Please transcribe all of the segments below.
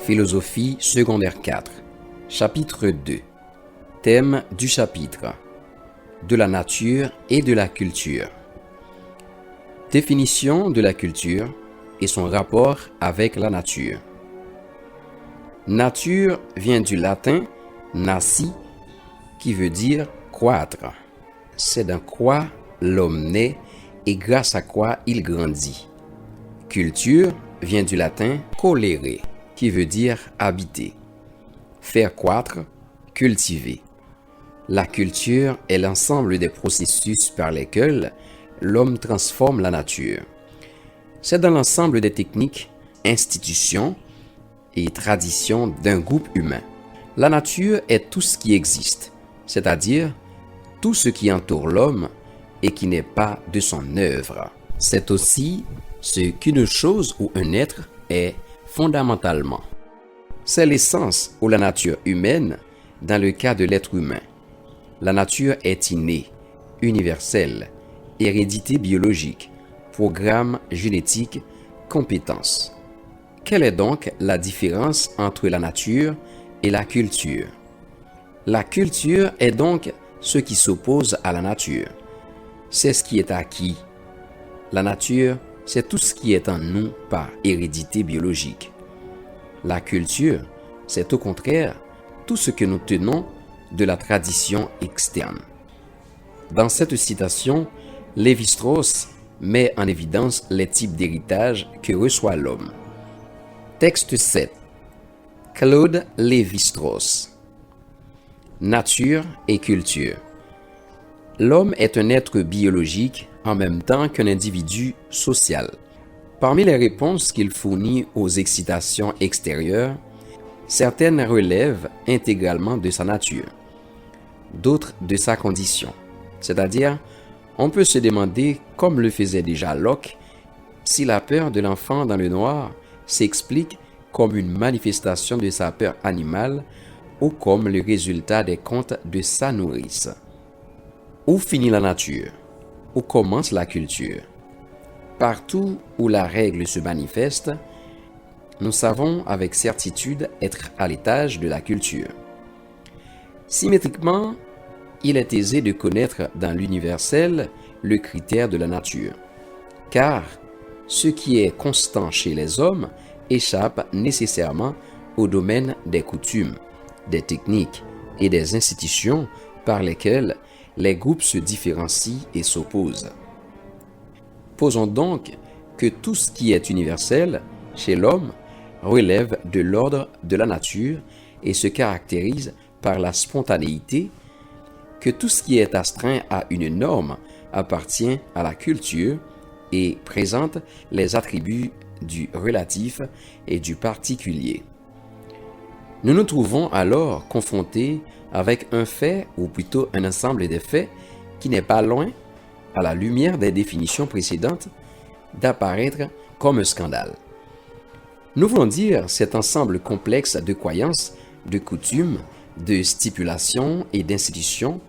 Philosophie secondaire 4, chapitre 2. Thème du chapitre: de la nature et de la culture. Définition de la culture et son rapport avec la nature. Nature vient du latin nasci, qui veut dire croître. C'est dans quoi l'homme naît et grâce à quoi il grandit. Culture vient du latin colere, qui veut dire habiter. Faire croître, cultiver. La culture est l'ensemble des processus par lesquels l'homme transforme la nature. C'est dans l'ensemble des techniques, institutions et traditions d'un groupe humain. La nature est tout ce qui existe, c'est-à-dire tout ce qui entoure l'homme et qui n'est pas de son œuvre. C'est aussi ce qu'une chose ou un être est fondamentalement. C'est l'essence ou la nature humaine dans le cas de l'être humain. La nature est innée, universelle, hérédité biologique, programme génétique, compétence. Quelle est donc la différence entre la nature et la culture? La culture est donc ce qui s'oppose à la nature. C'est ce qui est acquis. La nature, c'est tout ce qui est en nous par hérédité biologique. La culture, c'est au contraire tout ce que nous tenons de la tradition externe. Dans cette citation, Lévi-Strauss met en évidence les types d'héritage que reçoit l'homme. Texte 7. Claude Lévi-Strauss. Nature et culture. L'homme est un être biologique en même temps qu'un individu social. Parmi les réponses qu'il fournit aux excitations extérieures, certaines relèvent intégralement de sa nature, d'autres de sa condition. C'est-à-dire, on peut se demander, comme le faisait déjà Locke, si la peur de l'enfant dans le noir s'explique comme une manifestation de sa peur animale ou comme le résultat des contes de sa nourrice. Où finit la nature? Où commence la culture? Partout où la règle se manifeste, nous savons avec certitude être à l'étage de la culture. Symétriquement, il est aisé de connaître dans l'universel le critère de la nature, car ce qui est constant chez les hommes échappe nécessairement au domaine des coutumes, des techniques et des institutions par lesquelles les groupes se différencient et s'opposent. Posons donc que tout ce qui est universel chez l'homme relève de l'ordre de la nature et se caractérise par la spontanéité, que tout ce qui est astreint à une norme appartient à la culture et présente les attributs du relatif et du particulier. Nous nous trouvons alors confrontés avec un fait, ou plutôt un ensemble des faits, qui n'est pas loin, à la lumière des définitions précédentes, d'apparaître comme un scandale. Nous voulons dire cet ensemble complexe de croyances, de coutumes, de stipulations et d'institutions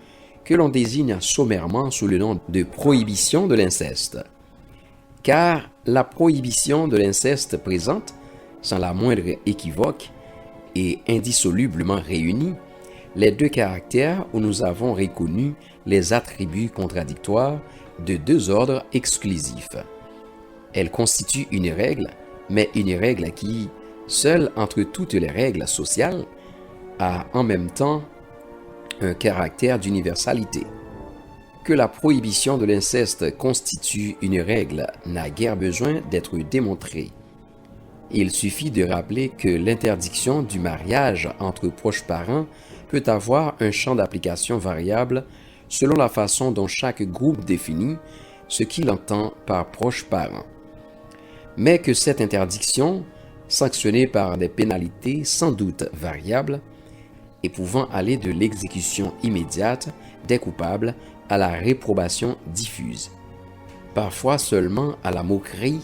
que l'on désigne sommairement sous le nom de prohibition de l'inceste. Car la prohibition de l'inceste présente, sans la moindre équivoque et indissolublement réunie, les deux caractères où nous avons reconnu les attributs contradictoires de deux ordres exclusifs. Elle constitue une règle, mais une règle qui, seule entre toutes les règles sociales, a en même temps un caractère d'universalité. Que la prohibition de l'inceste constitue une règle n'a guère besoin d'être démontré. Il suffit de rappeler que l'interdiction du mariage entre proches parents peut avoir un champ d'application variable selon la façon dont chaque groupe définit ce qu'il entend par proches parents. Mais que cette interdiction, sanctionnée par des pénalités sans doute variables, et pouvant aller de l'exécution immédiate des coupables à la réprobation diffuse, parfois seulement à la moquerie,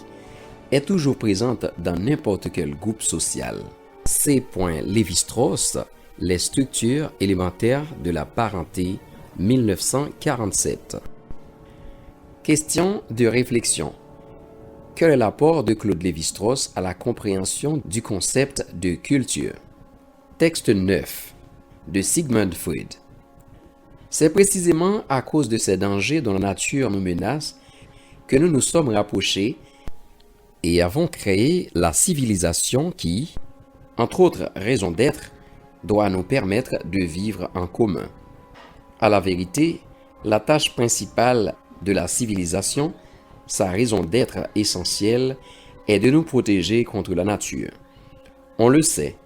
est toujours présente dans n'importe quel groupe social. C. Lévi-Strauss, Les structures élémentaires de la parenté, 1947. Question de réflexion. Quel est l'apport de Claude Lévi-Strauss à la compréhension du concept de culture? Texte 9 de Sigmund Freud. C'est précisément à cause de ces dangers dont la nature nous menace que nous nous sommes rapprochés et avons créé la civilisation qui, entre autres raisons d'être, doit nous permettre de vivre en commun. À la vérité, la tâche principale de la civilisation, sa raison d'être essentielle, est de nous protéger contre la nature. On le sait,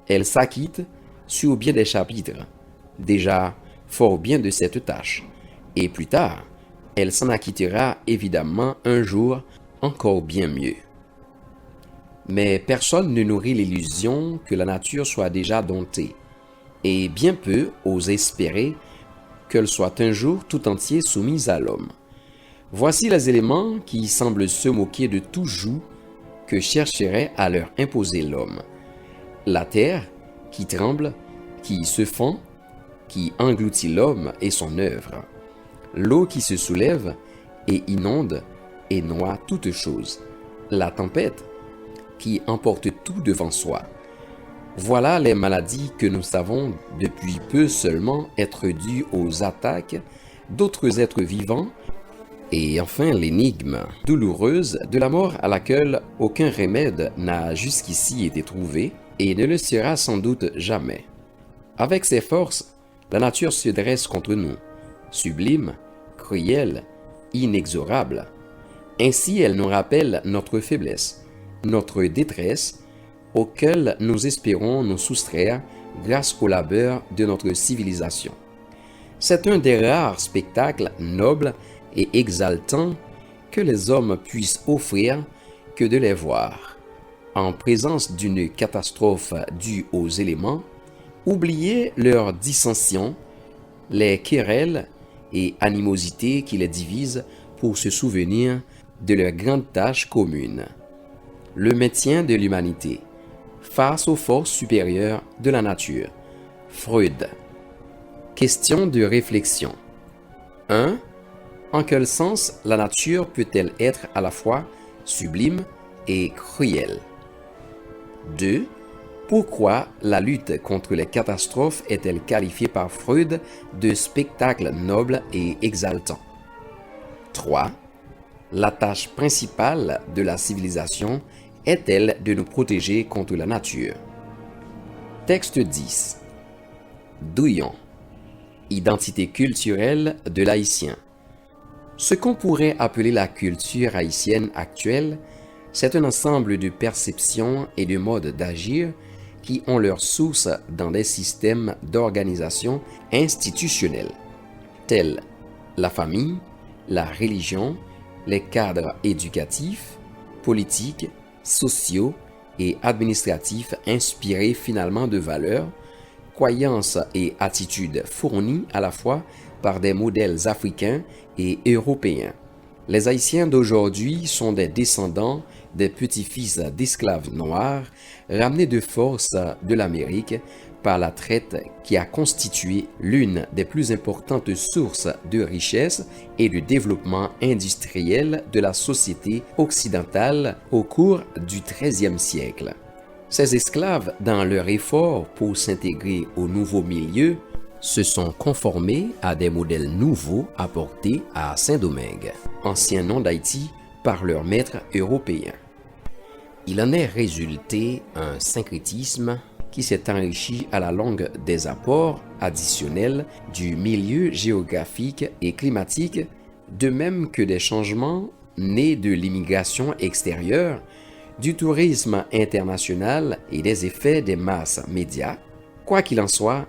elle s'acquitte sur bien des chapitres, déjà fort bien de cette tâche, et plus tard, elle s'en acquittera évidemment un jour encore bien mieux. Mais personne ne nourrit l'illusion que la nature soit déjà domptée, et bien peu ose espérer qu'elle soit un jour tout entier soumise à l'homme. Voici les éléments qui semblent se moquer de tout joug que chercherait à leur imposer l'homme. La terre, qui tremble, qui se fend, qui engloutit l'homme et son œuvre. L'eau qui se soulève et inonde et noie toute chose. La tempête, qui emporte tout devant soi. Voilà les maladies que nous savons depuis peu seulement être dues aux attaques d'autres êtres vivants, et enfin l'énigme douloureuse de la mort à laquelle aucun remède n'a jusqu'ici été trouvé et ne le sera sans doute jamais. Avec ses forces, la nature se dresse contre nous, sublime, cruelle, inexorable. Ainsi elle nous rappelle notre faiblesse, notre détresse, auquel nous espérons nous soustraire grâce au labeur de notre civilisation. C'est un des rares spectacles nobles et exaltants que les hommes puissent offrir que de les voir. En présence d'une catastrophe due aux éléments, oublier leurs dissensions, les querelles et animosités qui les divisent pour se souvenir de leur grande tâche commune, le maintien de l'humanité face aux forces supérieures de la nature. Freud. Question de réflexion. 1. En quel sens la nature peut-elle être à la fois sublime et cruelle? 2. Pourquoi la lutte contre les catastrophes est-elle qualifiée par Freud de spectacle noble et exaltant? 3. La tâche principale de la civilisation est-elle de nous protéger contre la nature? Texte 10. Douillon. Identité culturelle de l'haïtien. Ce qu'on pourrait appeler la culture haïtienne actuelle, c'est un ensemble de perceptions et de modes d'agir qui ont leur source dans des systèmes d'organisation institutionnelle, tels la famille, la religion, les cadres éducatifs, politiques, sociaux et administratifs inspirés finalement de valeurs, croyances et attitudes fournies à la fois par des modèles africains et européens. Les Haïtiens d'aujourd'hui sont des descendants des petits-fils d'esclaves noirs ramenés de force de l'Amérique par la traite qui a constitué l'une des plus importantes sources de richesse et de développement industriel de la société occidentale au cours du XIIIe siècle. Ces esclaves, dans leur effort pour s'intégrer au nouveau milieu, se sont conformés à des modèles nouveaux apportés à Saint-Domingue, ancien nom d'Haïti, par leurs maîtres européens. Il en est résulté un syncrétisme qui s'est enrichi à la longue des apports additionnels du milieu géographique et climatique, de même que des changements nés de l'immigration extérieure, du tourisme international et des effets des masses médias. Quoi qu'il en soit,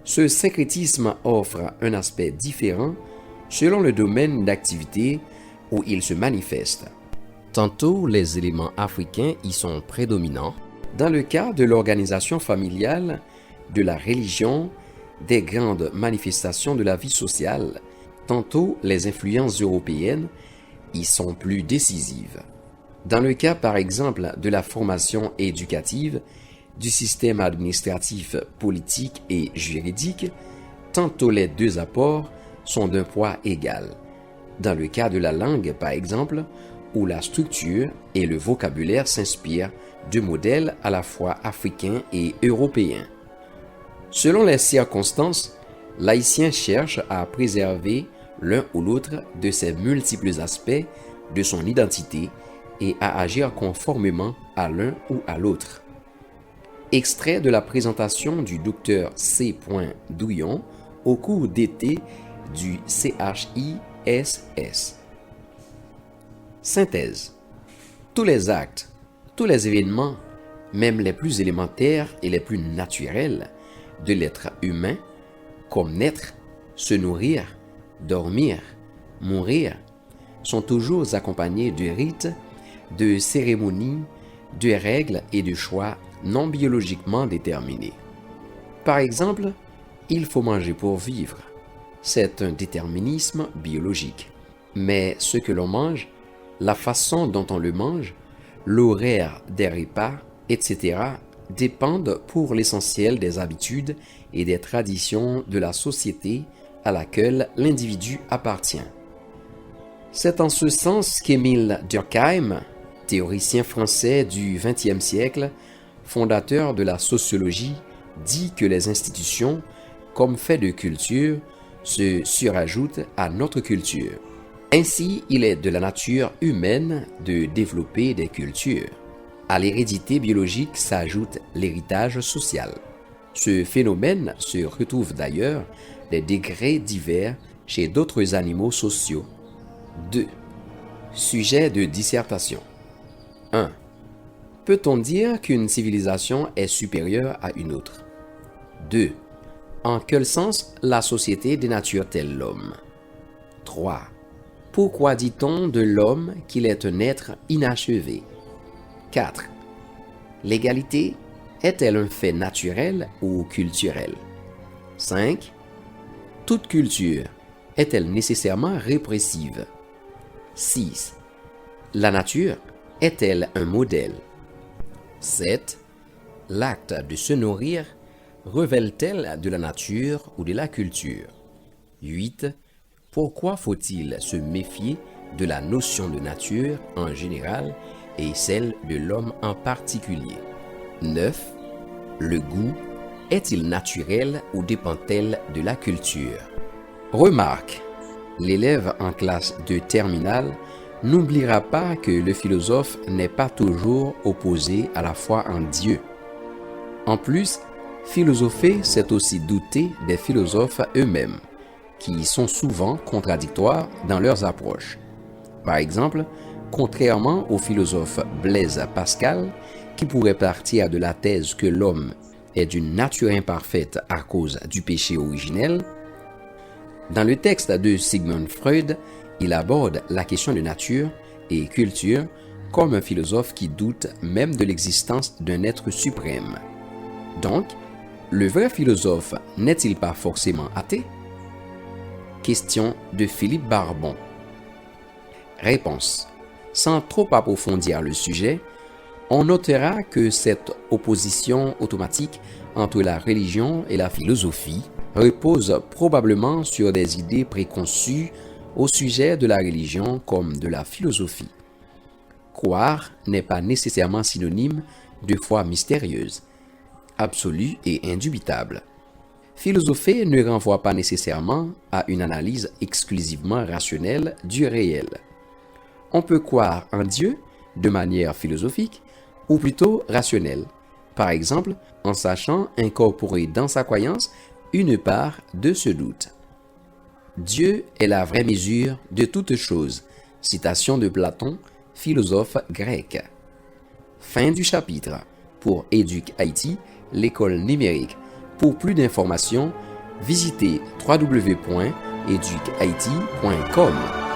ce syncrétisme offre un aspect différent selon le domaine d'activité où il se manifeste. Tantôt, les éléments africains y sont prédominants, dans le cas de l'organisation familiale, de la religion, des grandes manifestations de la vie sociale. Tantôt, les influences européennes y sont plus décisives. Dans le cas, par exemple, de la formation éducative, du système administratif, politique et juridique, tantôt les deux apports sont d'un poids égal. Dans le cas de la langue, par exemple, où la structure et le vocabulaire s'inspirent de modèles à la fois africains et européens. Selon les circonstances, l'haïtien cherche à préserver l'un ou l'autre de ces multiples aspects de son identité et à agir conformément à l'un ou à l'autre. Extrait de la présentation du Dr C. Douillon au cours d'été du CHISS. Synthèse. Tous les actes, tous les événements, même les plus élémentaires et les plus naturels de l'être humain, comme naître, se nourrir, dormir, mourir, sont toujours accompagnés de rites, de cérémonies, de règles et de choix non biologiquement déterminés. Par exemple, il faut manger pour vivre. C'est un déterminisme biologique. Mais ce que l'on mange, la façon dont on le mange, l'horaire des repas, etc., dépendent pour l'essentiel des habitudes et des traditions de la société à laquelle l'individu appartient. C'est en ce sens qu'Émile Durkheim, théoricien français du XXe siècle, fondateur de la sociologie, dit que les institutions, comme fait de culture, se surajoutent à notre culture. Ainsi, il est de la nature humaine de développer des cultures. À l'hérédité biologique s'ajoute l'héritage social. Ce phénomène se retrouve d'ailleurs des degrés divers chez d'autres animaux sociaux. 2. Sujet de dissertation. 1. Peut-on dire qu'une civilisation est supérieure à une autre? 2. En quel sens la société dénature-t-elle l'homme? 3. Pourquoi dit-on de l'homme qu'il est un être inachevé? 4. L'égalité est-elle un fait naturel ou culturel? 5. Toute culture est-elle nécessairement répressive? 6. La nature est-elle un modèle? 7. L'acte de se nourrir révèle-t-elle de la nature ou de la culture? 8. Pourquoi faut-il se méfier de la notion de nature en général et celle de l'homme en particulier? 9. Le goût est-il naturel ou dépend-elle de la culture? Remarque, l'élève en classe de terminale n'oubliera pas que le philosophe n'est pas toujours opposé à la foi en Dieu. En plus, philosopher, c'est aussi douter des philosophes eux-mêmes, qui sont souvent contradictoires dans leurs approches. Par exemple, contrairement au philosophe Blaise Pascal, qui pourrait partir de la thèse que l'homme est d'une nature imparfaite à cause du péché originel, dans le texte de Sigmund Freud, il aborde la question de nature et culture comme un philosophe qui doute même de l'existence d'un être suprême. Donc, le vrai philosophe n'est-il pas forcément athée? Question de Philippe Barbon. Réponse. Sans trop approfondir le sujet, on notera que cette opposition automatique entre la religion et la philosophie repose probablement sur des idées préconçues au sujet de la religion comme de la philosophie. Croire n'est pas nécessairement synonyme de foi mystérieuse, absolue et indubitable. Philosopher ne renvoie pas nécessairement à une analyse exclusivement rationnelle du réel. On peut croire en Dieu de manière philosophique ou plutôt rationnelle, par exemple en sachant incorporer dans sa croyance une part de ce doute. Dieu est la vraie mesure de toutes choses. Citation de Platon, philosophe grec. Fin du chapitre. Pour Éduc Haïti, l'école numérique. Pour plus d'informations, visitez www.educhaiti.com.